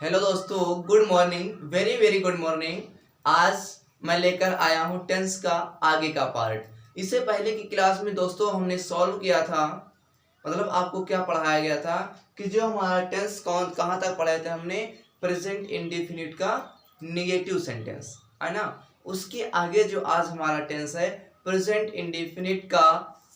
Hello दोस्तों, good morning, very very good morning. आज मैं लेकर आया हूँ टेंस का आगे का पार्ट। इससे पहले की क्लास में दोस्तों हमने सॉल्व किया था, मतलब आपको क्या पढ़ाया गया था कि जो हमारा टेंस कहाँ तक पढ़ाए थे हमने, प्रेजेंट इंडेफिनिट का निगेटिव सेंटेंस, है ना। उसके आगे जो आज हमारा टेंस है प्रेजेंट इंडेफिनिट का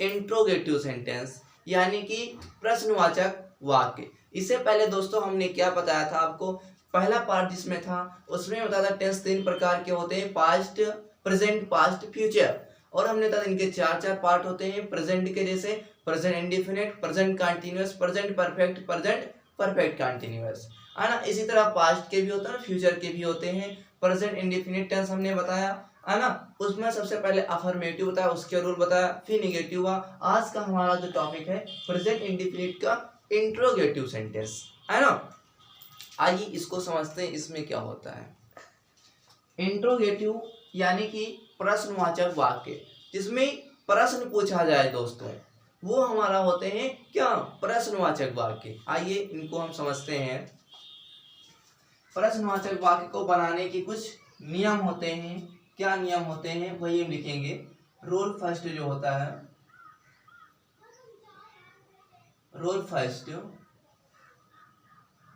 इंट्रोगेटिव सेंटेंस, यानी कि प्रश्नवाचक वाक्य। इससे पहले दोस्तों हमने क्या बताया था आपको, पहला पार्ट जिसमें था उसमें बताया था टेंस 3 प्रकार के होते हैं, पास्ट, प्रेजेंट, पास्ट, फ्यूचर। और हमने बताया इनके चार चार पार्ट होते हैं प्रेजेंट के, जैसे present indefinite, present continuous, present perfect, present perfect continuous, है ना। इसी तरह पास्ट के भी होते हैं, फ्यूचर के भी होते हैं। प्रेजेंट इंडेफिनिट टेंस हमने बताया, है ना। उसमें सबसे पहले अफर्मेटिव बताया, उसके रूल बताया, फिर निगेटिव हुआ। आज का हमारा जो टॉपिक है प्रेजेंट इंडेफिनिट का इंट्रोगेटिव सेंटेंस, है ना। आइए इसको समझते हैं, इसमें क्या होता है। इंट्रोगेटिव यानी कि प्रश्नवाचक वाक्य, जिसमें प्रश्न पूछा जाए दोस्तों, वो हमारा होते हैं क्या, प्रश्नवाचक वाक्य। आइए इनको हम समझते हैं। प्रश्नवाचक वाक्य को बनाने के कुछ नियम होते हैं। क्या नियम होते हैं वही हम लिखेंगे। रूल फर्स्ट जो होता है, रूल फर्स्ट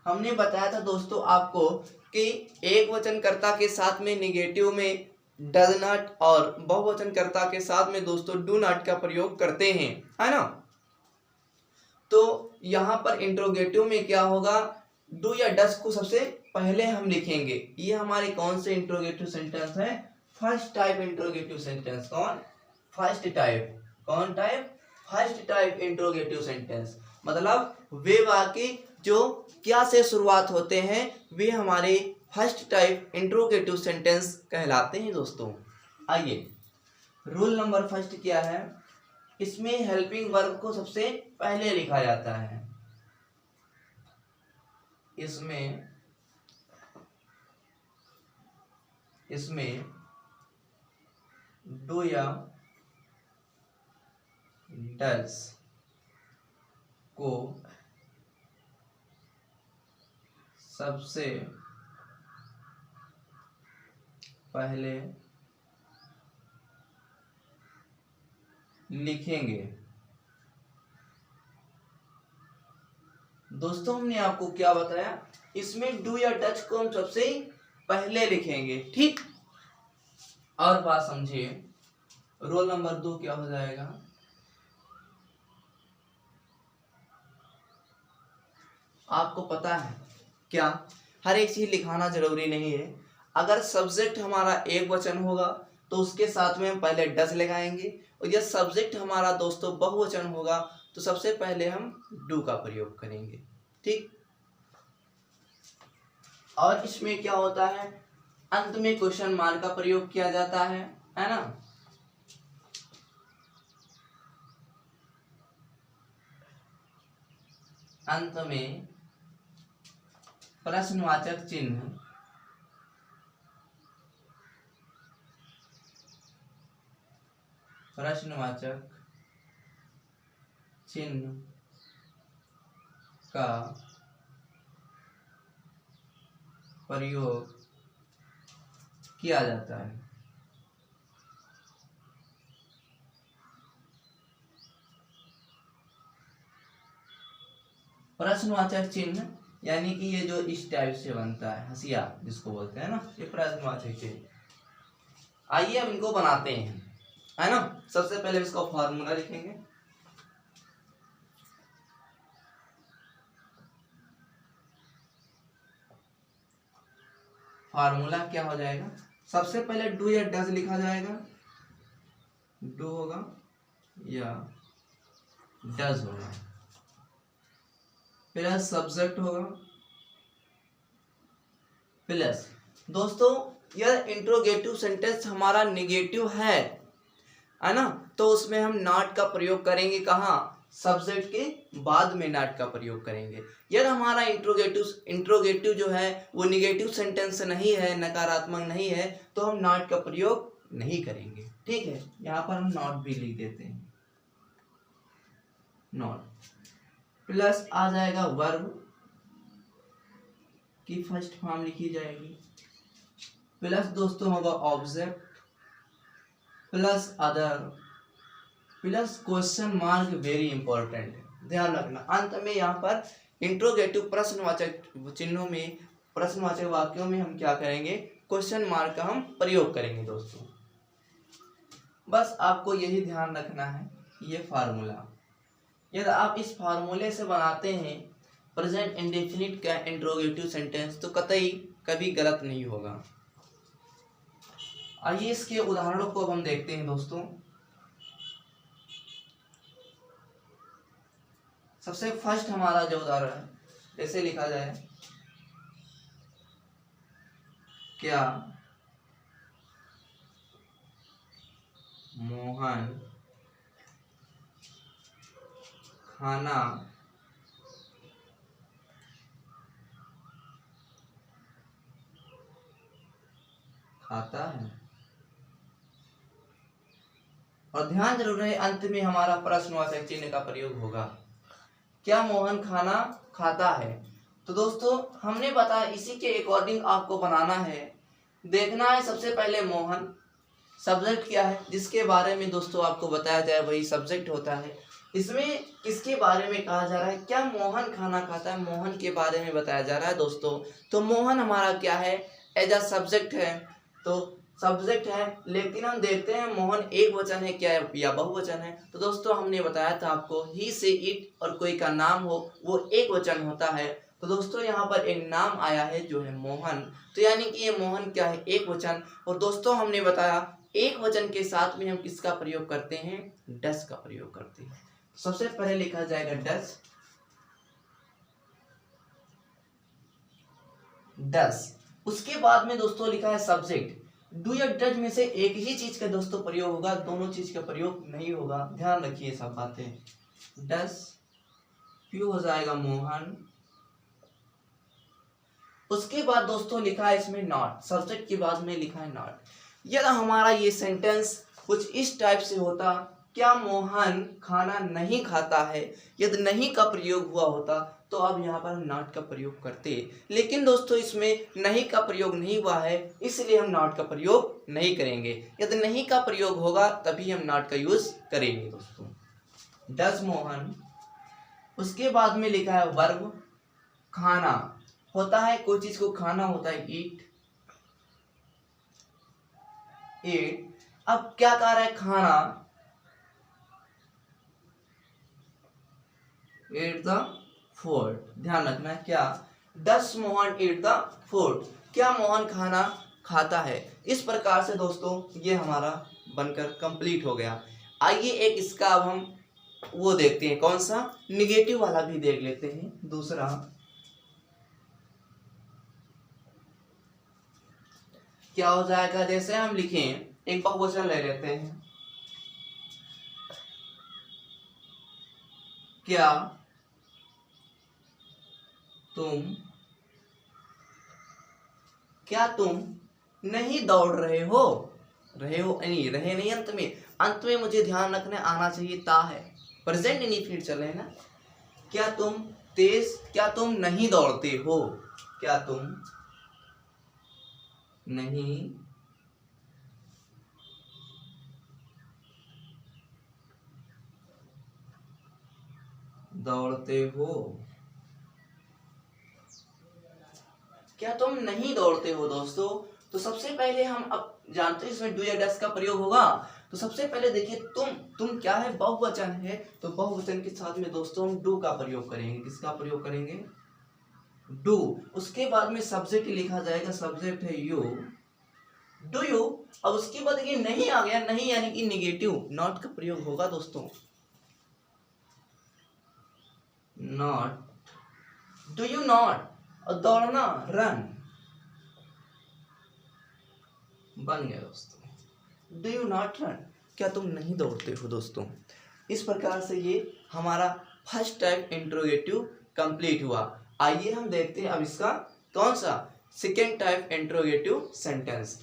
हमने बताया था दोस्तों आपको कि एक वचनकर्ता के साथ में निगेटिव में डज नॉट और बहुवचनकर्ता के साथ में दोस्तों डू नॉट का प्रयोग करते हैं, है ना। तो यहाँ पर इंट्रोगेटिव में क्या होगा, डू या डज को सबसे पहले हम लिखेंगे। ये हमारे कौन से इंट्रोगेटिव सेंटेंस है, फर्स्ट टाइप इंट्रोगेटिव सेंटेंस। कौन, फर्स्ट टाइप। कौन type, first type interrogative sentence. मतलब वे वाक्य जो क्या से शुरुआत होते हैं वे हमारे फर्स्ट टाइप इंट्रोगेटिव सेंटेंस कहलाते हैं दोस्तों। आइए रूल नंबर फर्स्ट क्या है, इसमें हेल्पिंग वर्ब को सबसे पहले लिखा जाता है। इसमें डू या डज को सबसे पहले लिखेंगे। दोस्तों हमने आपको क्या बताया, इसमें डू या डच को हम सबसे पहले लिखेंगे, ठीक। और बात समझिए, रोल नंबर 2 क्या हो जाएगा, आपको पता है क्या, हर एक चीज लिखाना जरूरी नहीं है। अगर सब्जेक्ट हमारा एक वचन होगा तो उसके साथ में हम पहले डज लगाएंगे, और यह सब्जेक्ट हमारा दोस्तों बहुवचन होगा तो सबसे पहले हम डू का प्रयोग करेंगे, ठीक। और इसमें क्या होता है, अंत में क्वेश्चन मार्क का प्रयोग किया जाता है ना। अंत में प्रश्नवाचक चिन्ह का प्रयोग किया जाता है। प्रश्नवाचक चिन्ह यानी कि ये जो इस टाइप से बनता है, हंसिया जिसको बोलते हैं ना, ये प्रश्नवाचक चिन्ह। आइए अब इनको बनाते हैं, है ना। सबसे पहले इसका फॉर्मूला लिखेंगे। फार्मूला क्या हो जाएगा, सबसे पहले डू या डज लिखा जाएगा, डू होगा या डज होगा, प्लस सब्जेक्ट होगा, प्लस दोस्तों यह इंट्रोगेटिव सेंटेंस हमारा निगेटिव है ना, तो उसमें हम नॉट का प्रयोग करेंगे। कहाँ, सब्जेक्ट के बाद में नॉट का प्रयोग करेंगे। यदि हमारा इंट्रोगेटिव जो है वो निगेटिव सेंटेंस नहीं है, नकारात्मक नहीं है, तो हम नॉट का प्रयोग नहीं करेंगे, ठीक है। यहाँ पर हम नॉट भी लिख देते हैं, नॉट, प्लस आ जाएगा वर्ब की फर्स्ट फॉर्म लिखी जाएगी, प्लस दोस्तों होगा object plus other plus question mark. Very important है, ध्यान रखना। अंत में यहाँ पर इंट्रोगेटिव प्रश्नवाचक चिन्हों में, प्रश्नवाचक वाक्यों में हम क्या करेंगे, क्वेश्चन मार्क का हम प्रयोग करेंगे दोस्तों। बस आपको यही ध्यान रखना है, ये फार्मूला यदि आप इस फार्मूले से बनाते हैं प्रेजेंट इंडेफिनिट का इंट्रोगेटिव सेंटेंस तो कतई कभी गलत नहीं होगा। आइए इसके उदाहरणों को अब हम देखते हैं दोस्तों। सबसे फर्स्ट हमारा जो उदाहरण है, ऐसे लिखा जाए, क्या मोहन खाना खाता है। और ध्यान जरूर रहे, अंत में हमारा प्रश्नवाचक चिन्ह का प्रयोग होगा। क्या मोहन खाना खाता है? तो दोस्तों हमने बताया इसी के अकॉर्डिंग आपको बनाना है। देखना है सबसे पहले मोहन, सब्जेक्ट क्या है जिसके बारे में दोस्तों आपको बताया जाए वही सब्जेक्ट होता है। इसमें किसके बारे में कहा जा रहा है, क्या मोहन खाना खाता है, मोहन के बारे में बताया जा रहा है दोस्तों। तो मोहन हमारा क्या है, एज अ सब्जेक्ट है, तो सब्जेक्ट है। लेकिन हम देखते हैं मोहन एक वचन है क्या या बहुवचन है। तो दोस्तों हमने बताया था आपको, ही से इट और कोई का नाम हो वो एक वचन होता है। तो दोस्तों यहाँ पर एक नाम आया है जो है मोहन, तो यानी कि ये मोहन क्या है, एक वचन। और दोस्तों हमने बताया एक वचन के साथ में हम किसका प्रयोग करते हैं, डस का प्रयोग करते हैं। सबसे पहले लिखा जाएगा डस, डस। उसके बाद में दोस्तों लिखा है सब्जेक्ट। डू या डज में से एक ही चीज का दोस्तों प्रयोग होगा, दोनों चीज का प्रयोग नहीं होगा, ध्यान रखिए सब बातें। डस फिर हो जाएगा मोहन। उसके बाद दोस्तों लिखा है इसमें नॉट, सब्जेक्ट के बाद में लिखा है नॉट। यदि हमारा ये सेंटेंस कुछ इस टाइप से होता, क्या मोहन खाना नहीं खाता है, यदि नहीं का प्रयोग हुआ होता तो अब यहाँ पर हम नॉट का प्रयोग करते। लेकिन दोस्तों इसमें नहीं का प्रयोग नहीं हुआ है, इसलिए हम नॉट का प्रयोग नहीं करेंगे। यदि नहीं का प्रयोग होगा तभी हम नॉट का यूज करेंगे दोस्तों। डज मोहन। उसके बाद में लिखा है वर्ब, खाना होता है, कोई चीज को खाना होता है, ईट, ईट। अब क्या कह रहा है, खाना, ईट द फूड। ध्यान रखना है, क्या डस मोहन ईट द फूड, क्या मोहन खाना खाता है। इस प्रकार से दोस्तों ये हमारा बनकर कंप्लीट हो गया। आइए एक इसका अब हम वो देखते हैं, कौन सा, निगेटिव वाला भी देख लेते हैं। दूसरा क्या हो जाएगा, जैसे हम लिखें, एक बहुवचन ले लेते हैं, क्या तुम नहीं दौड़ रहे हो, नहीं, रहे नहीं, अंत में मुझे ध्यान रखने आना चाहिए, ता है, प्रेजेंट इंडेफिनिट चल रहे हैं ना। क्या तुम नहीं दौड़ते हो, क्या तुम नहीं दौड़ते हो, क्या तुम नहीं दौड़ते हो दोस्तों। तो सबसे पहले हम अब जानते हैं इसमें डू या डस का प्रयोग होगा। तो सबसे पहले देखिए तुम क्या है, बहुवचन है, तो बहुवचन के साथ में दोस्तों हम डू का प्रयोग करेंगे। किसका प्रयोग करेंगे, डू। उसके बाद में सब्जेक्ट लिखा जाएगा, सब्जेक्ट है यू, डू यू। अब उसके बाद ये नहीं आ गया, नहीं यानी कि निगेटिव, नॉट का प्रयोग होगा दोस्तों, नॉट, डू यू नॉट। और दौड़ना, रन, बन गया दोस्तों, डू यू नॉट रन, क्या तुम नहीं दौड़ते हो दोस्तों। इस प्रकार से ये हमारा फर्स्ट टाइप इंट्रोगेटिव कंप्लीट हुआ। आइए हम देखते हैं अब इसका कौन सा, सेकेंड टाइप इंट्रोगेटिव सेंटेंस।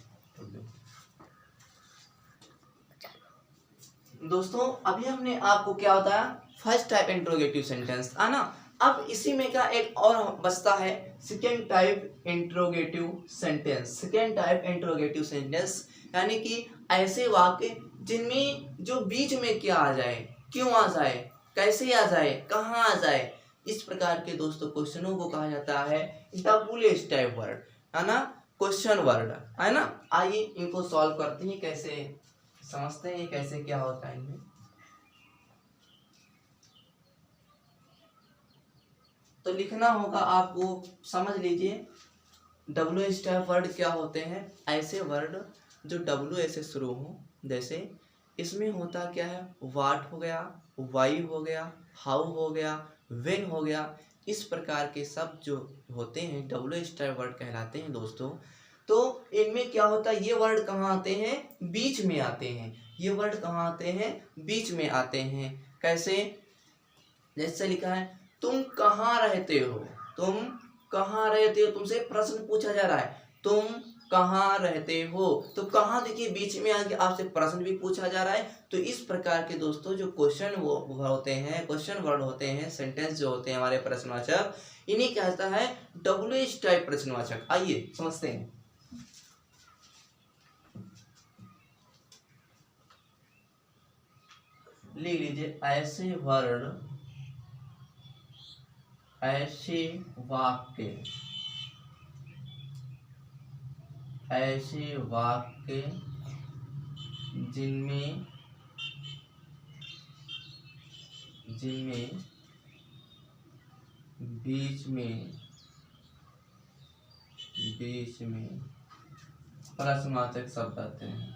दोस्तों अभी हमने आपको क्या बताया, फर्स्ट टाइप इंट्रोगेटिव सेंटेंस आना। अब इसी में का एक और बचता है second type interrogative sentence. Second type interrogative sentence यानी कि ऐसे वाक्य जिनमें जो बीच में क्या आ जाए, क्यों आ जाए, कैसे आ जाए, कहाँ आ जाए, इस प्रकार के दोस्तों क्वेश्चनों को कहा जाता है डबल टाइप वर्ड, है ना, क्वेश्चन वर्ड, है ना। आइए इनको सॉल्व करते हैं, कैसे समझते हैं कैसे क्या होता है इनमें। तो लिखना होगा आपको, समझ लीजिए डब्ल्यू टाइप वर्ड क्या होते हैं। ऐसे वर्ड जो डब्ल्यू ऐसे शुरू हो, जैसे इसमें होता क्या है, वाट हो गया, वाई हो गया, हाउ हो गया, व्हेन हो गया, इस प्रकार के शब्द जो होते हैं डब्ल्यू टाइप वर्ड कहलाते हैं दोस्तों। तो इनमें क्या होता है, ये वर्ड कहाँ आते हैं, बीच में आते हैं। ये वर्ड कहाँ आते हैं, बीच में आते हैं। कैसे, जैसे लिखा है तुम कहाँ रहते हो, तुम कहाँ रहते हो, तुमसे प्रश्न पूछा जा रहा है, तुम कहाँ रहते हो। तो कहाँ देखिए बीच में आके आपसे प्रश्न भी पूछा जा रहा है। तो इस प्रकार के दोस्तों जो क्वेश्चन वो होते हैं, क्वेश्चन वर्ड होते हैं, सेंटेंस जो होते हैं हमारे प्रश्नवाचक, इन्हीं कहता है डब्ल्यू टाइप प्रश्नवाचक। आइए समझते हैं। लिख लीजिए ऐसे वर्ड, ऐसे वाक्य, ऐसे वाक्य जिनमें जिनमें बीच में प्रश्नवाचक शब्द आते हैं,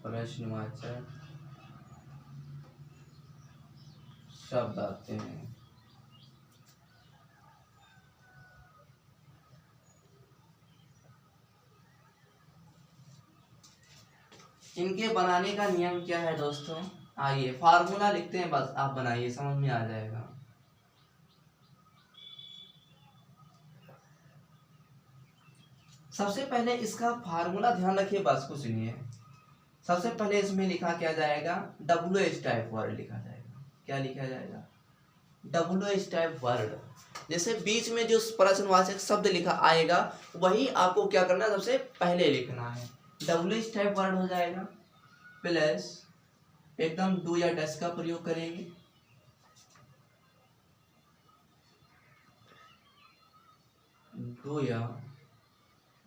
प्रश्नवाचक शब्द आते हैं। इनके बनाने का नियम क्या है दोस्तों, आइए फार्मूला लिखते हैं, बस आप बनाइए, समझ में आ जाएगा। सबसे पहले इसका फार्मूला ध्यान रखिए, बस कुछ नहीं है। सबसे पहले इसमें लिखा क्या जाएगा, डब्ल्यू टाइप वर्ड लिखा जाएगा। क्या लिखा जाएगा, डब्ल्यू टाइप वर्ड। जैसे बीच में जो प्रश्नवाचक शब्द लिखा आएगा वही आपको क्या करना है, सबसे पहले लिखना है। डब्ल्यू टाइप वर्ड हो जाएगा, प्लस एकदम डू या डस का प्रयोग करेंगे, डू या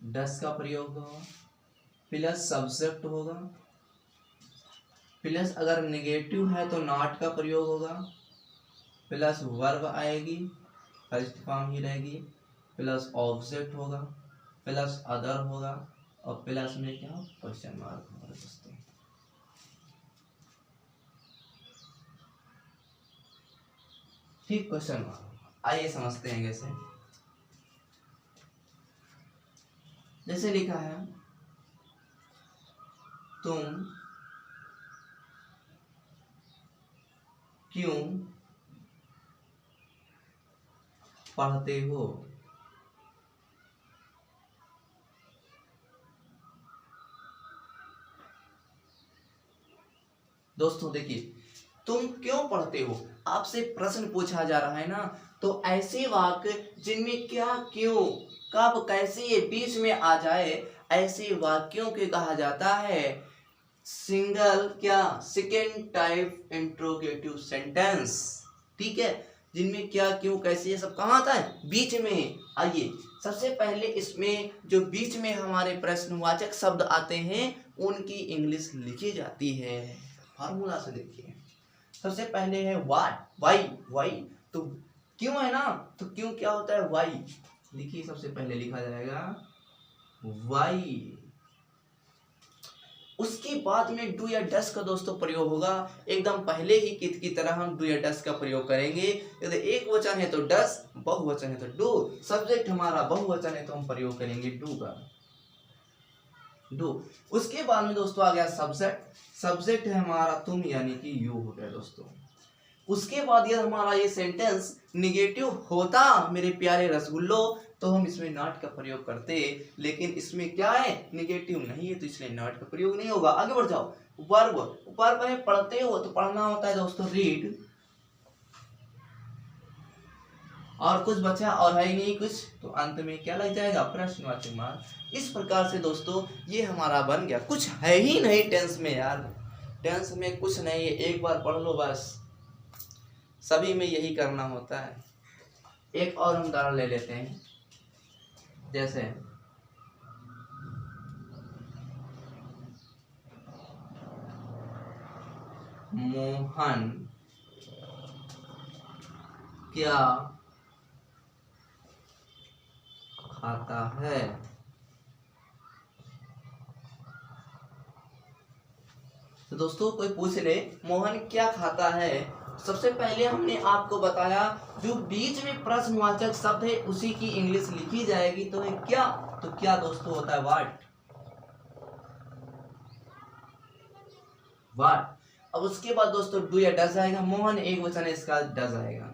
डस का प्रयोग होगा, प्लस सब्जेक्ट होगा, प्लस अगर नेगेटिव है तो नॉट का प्रयोग होगा, प्लस वर्ब आएगी, फर्स्ट फॉर्म ही रहेगी, प्लस ऑब्जेक्ट होगा, प्लस अदर होगा, और प्लस में क्या क्वेश्चन मार्क होगा दोस्तों। ठीक, क्वेश्चन मार्क। आइए समझते हैं कैसे। जैसे लिखा है तुम क्यों पढ़ते हो, दोस्तों देखिए तुम क्यों पढ़ते हो, आपसे प्रश्न पूछा जा रहा है ना। तो ऐसे वाक्य जिनमें क्या, क्यों, कब, कैसे ये बीच में आ जाए, ऐसे वाक्यों के कहा जाता है सिंगल क्या, सेकेंड टाइप इंट्रोगेटिव सेंटेंस। ठीक है, जिनमें क्या, क्यों, कैसे ये सब कहाँ आता है, बीच में। आइए सबसे पहले इसमें जो बीच में हमारे प्रश्नवाचक शब्द आते हैं उनकी इंग्लिश लिखी जाती है। फार्मूला से देखिए, सबसे पहले है व्हाट, वाई, वाई तो क्यों है ना, तो क्यों क्या होता है, वाई। लिखिए सबसे पहले लिखा जाएगा वाई। उसके बाद में डू या डस का दोस्तों प्रयोग होगा, एकदम पहले ही की तरह हम डू या डस का प्रयोग करेंगे। यदि एक वचन है तो डस, बहुवचन है तो डू, सब्जेक्ट हमारा बहुवचन है तो हम प्रयोग करेंगे डू का, डू। उसके बाद में दोस्तों आ गया सब्जेक्ट, सब्जेक्ट है हमारा तुम यानी कि यू हो गया दोस्तों। उसके बाद यदि हमारा ये सेंटेंस निगेटिव होता मेरे प्यारे रसगुल्लो तो हम इसमें नॉट का प्रयोग करते, लेकिन इसमें क्या है, निगेटिव नहीं है तो इसलिए नॉट का प्रयोग नहीं होगा। आगे बढ़ जाओ, वर्ब, वर्ब है पढ़ते हो तो पढ़ना होता है दोस्तों रीड, और कुछ बचा और है ही नहीं कुछ, तो अंत में क्या लग जाएगा, प्रश्नवाचक मार्क। इस प्रकार से दोस्तों ये हमारा बन गया। कुछ है ही नहीं टेंस में यार, टेंस में कुछ नहीं है, एक बार पढ़ लो बस, सभी में यही करना होता है। एक और हम उदाहरण ले लेते हैं, जैसे मोहन क्या खाता है। तो दोस्तों कोई पूछ ले मोहन क्या खाता है, सबसे पहले हमने आपको बताया जो बीच में प्रश्नवाचक शब्द है उसी की इंग्लिश लिखी जाएगी, तो है क्या, तो क्या दोस्तों होता है व्हाट, व्हाट। अब उसके बाद दोस्तों डू या डज आएगा, मोहन एक वचन है इसका, डज आएगा,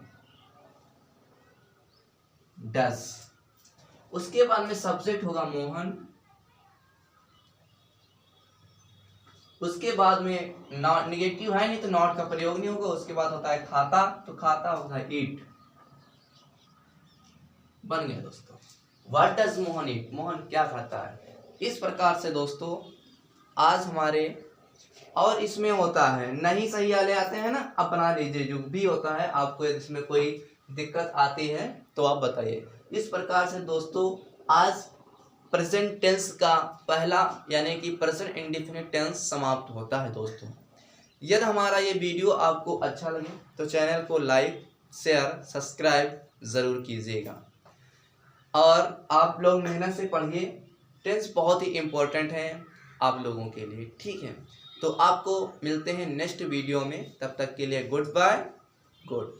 डज। उसके बाद में सब्जेक्ट होगा मोहन, उसके बाद में नॉट, निगेटिव है नहीं तो नॉट का प्रयोग नहीं होगा। उसके बाद होता है खाता, तो खाता होता है ईट, बन गया दोस्तों। व्हाट डज मोहन ईट, मोहन क्या खाता है। इस प्रकार से दोस्तों आज हमारे, और इसमें होता है नहीं सही वाले आते हैं ना, अपना लीजिए, जो भी होता है आपको इसमें कोई दिक्कत आती है तो आप बताइए। इस प्रकार से दोस्तों आज प्रेजेंट टेंस का पहला यानी कि प्रेजेंट इंडेफिनिट टेंस समाप्त होता है दोस्तों। यदि हमारा ये वीडियो आपको अच्छा लगे तो चैनल को लाइक शेयर सब्सक्राइब ज़रूर कीजिएगा, और आप लोग मेहनत से पढ़िए, टेंस बहुत ही इम्पोर्टेंट है आप लोगों के लिए, ठीक है। तो आपको मिलते हैं नेक्स्ट वीडियो में, तब तक के लिए गुड बाय, गुड।